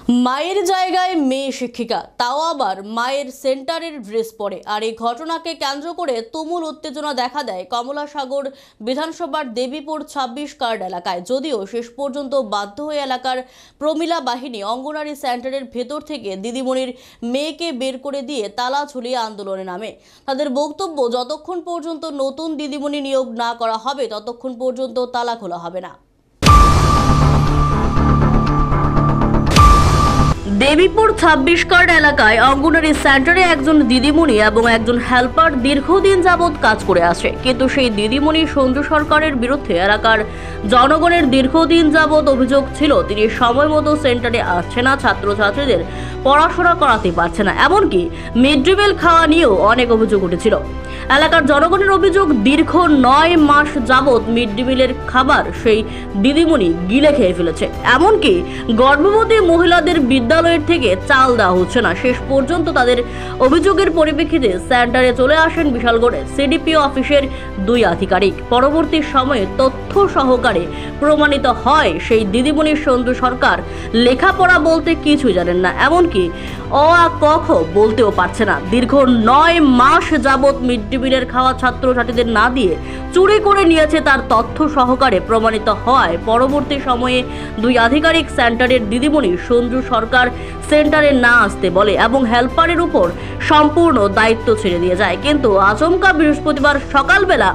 মায়ের জায়গায় মেয়ে শিক্ষিকা, তাও আবার মায়ের সেন্টারের ড্রেস পরে। আর এই ঘটনাকে কেন্দ্র করে তুমুল উত্তেজনা দেখা দেয় কমলাসাগর বিধানসভার দেবীপুর 26 কার্ড এলাকায়। যদিও শেষ পর্যন্ত বাধ্য হয়ে এলাকার প্রমিলা বাহিনী অঙ্গনারী সেন্টারের ভেতর থেকে দিদিমণির মেয়েকে বের করে দিয়ে তালা ঝুলিয়ে আন্দোলনে নামে। তাদের বক্তব্য, যতক্ষণ পর্যন্ত নতুন দিদিমণি নিয়োগ না করা হবে ততক্ষণ পর্যন্ত তালা খোলা হবে না। দেবীপুর 26 কার্ড এলাকায় অঙ্গনারী সেন্টারে একজন দিদিমণি এবং একজন হেল্পার দীর্ঘদিন যাবৎ কাজ করে আসে, কিন্তু সেই দিদিমণি সঞ্জু সরকারের বিরুদ্ধে এলাকার জনগণের দীর্ঘদিন যাবৎ অভিযোগ ছিল তিনি সময় মতো সেন্টারে আসছে না, ছাত্রছাত্রীদের পড়াশোনা করাতে পারছে না, এমনকি মিড ডে মিল খাওয়া নিয়েও অনেক অভিযোগ উঠেছিল। এলাকার জনগণের অভিযোগ, দীর্ঘ 9 মাস যাবৎ মিড ডে মিলের খাবার সেই দিদিমণি গিলে খেয়ে ফেলেছে, এমনকি গর্ভবতী মহিলাদের বিদ্যালয়ের থেকে চাল দেওয়া হচ্ছে না। শেষ পর্যন্ত তাদের অভিযোগের পরিপ্রেক্ষিতে সেন্টারে চলে আসেন বিশালগড়ের সিডিপিও অফিসের 2 আধিকারিক। পরবর্তী সময়ে তথ্য সহকারে প্রমাণিত হয় সেই দিদিমণি সঞ্জু সরকার লেখাপড়া বলতে কিছুই জানেন না, এমনকি অ আ ক খ বলতেও পারছে না। দীর্ঘ 9 মাস যাবৎ মিড ডে মিলের খাওয়া ছাত্রছাত্রীদের না দিয়ে চুরি করে নিয়েছে তার তথ্য সহকারে প্রমাণিত হয়। পরবর্তী সময়ে 2 আধিকারিক সেন্টারের দিদিমণি সঞ্জু সরকার সেন্টারে না আসতে বলে এবং হেল্পারের উপর সম্পূর্ণ দায়িত্ব ছেড়ে দিয়ে যায়। কিন্তু আচমকা বৃহস্পতিবার সকালবেলা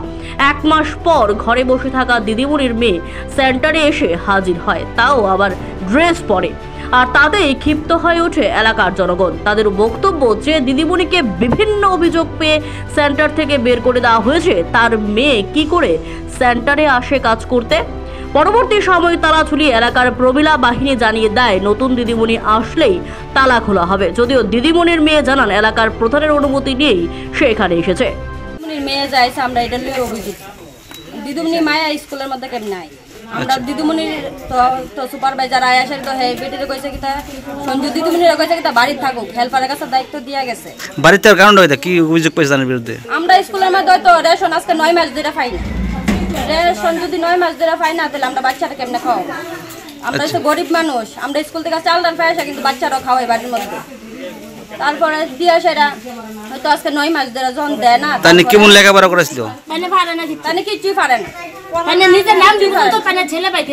1 মাস পর ঘরে বসে থাকা দিদিমণির মেয়ে সেন্টারে এসে হাজির হয়, তাও আবার ড্রেস পরে। আর তাতেই ক্ষিপ্ত হয়ে ওঠে এলাকার জনগণ। তাদের বক্তব্য যে দিদিমণিকে বিভিন্ন অভিযোগ পেয়ে সেন্টার থেকে বের করে দেওয়া হয়েছে, তার মেয়ে কি করে সেন্টারে আসে কাজ করতে। পরবর্তী সময় তালা ঝুলিয়ে এলাকার প্রমিলা বাহিনী জানিয়ে দেয় নতুন দিদিমণি আসলেই তালা খোলা হবে। যদিও দিদিমণির মেয়ে জানান এলাকার প্রধানের অনুমতি নিয়েই সে এখানে এসেছে। মেয়ে যাইছে, আমরা এটা নিয়ে অভিযোগ দিদিমণি মায়া স্কুলের মধ্যে কেমন নাই। আমরা দিদিমণির তো সুপারভাইজার আয় আসে, তো হে বেটিরে কইছে কিতা সঞ্জু দিদিমণিরে কইছে কিতা বাড়ি থাকুক, হেল্পারের কাছে দায়িত্ব দিয়া গেছে। বাড়িতে কারণ হইতা কি অভিযোগ পাইছে জানার বিরুদ্ধে? আমরা স্কুলের মধ্যে হয়তো রেশন আজকে 9 মাস ধরে পাই না। রেশন যদি 9 মাস ধরে পাই না, তাহলে আমরা বাচ্চাটা কেমনে খাওয়াবো? আমরা তো গরিব মানুষ, আমরা স্কুল থেকে চাল ডাল পাই আসা, কিন্তু বাচ্চারাও খাওয়াই বাড়ির মধ্যে। তারপরে দিয়া সেটা হয়তো আজকে 9 মাস ধরে যখন দেয় না। তাহলে কেমন লেখাপড়া করেছিল? তাহলে কিছুই পারে না।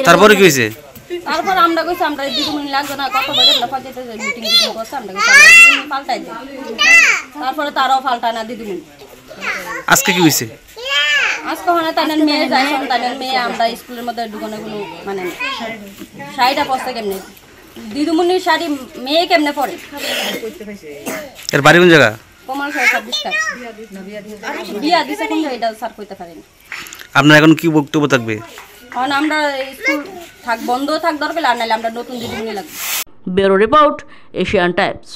তারপরে কি হয়েছে? তারপর আমরা কইছি আমরা দিদিমণি লাগবে না, কত বড় একটা পঞ্চায়েতে মিটিং করছে, আমরা কইছি আমরা দিদিমণি পাল্টাই দেব। তারপরে তারাও পাল্টায় না দিদিমণি। আজকে কি হয়েছে? আজকে হনে তাইনের মেয়ে যায়, তাইনের মেয়ে আমরা স্কুলের মধ্যে ঢুকানো কোনো মানে শাড়িটা পছন্দ কেমনে, দিদিমণির শাড়ি মেয়ে কেমনে পরে। এর বাড়ি কোন জায়গা? কমলাসাগর 26 কার্ড বিয়া দিছে, কোন এটা স্যার কইতে পারেনি। আপনার এখন কি বক্তব্য থাকবে? কারণ আমরা স্কুল বন্ধ থাক দরকার, আর নাহলে আমরা নতুন দিদিমণি লাগবে। Bureau report, Asian Times.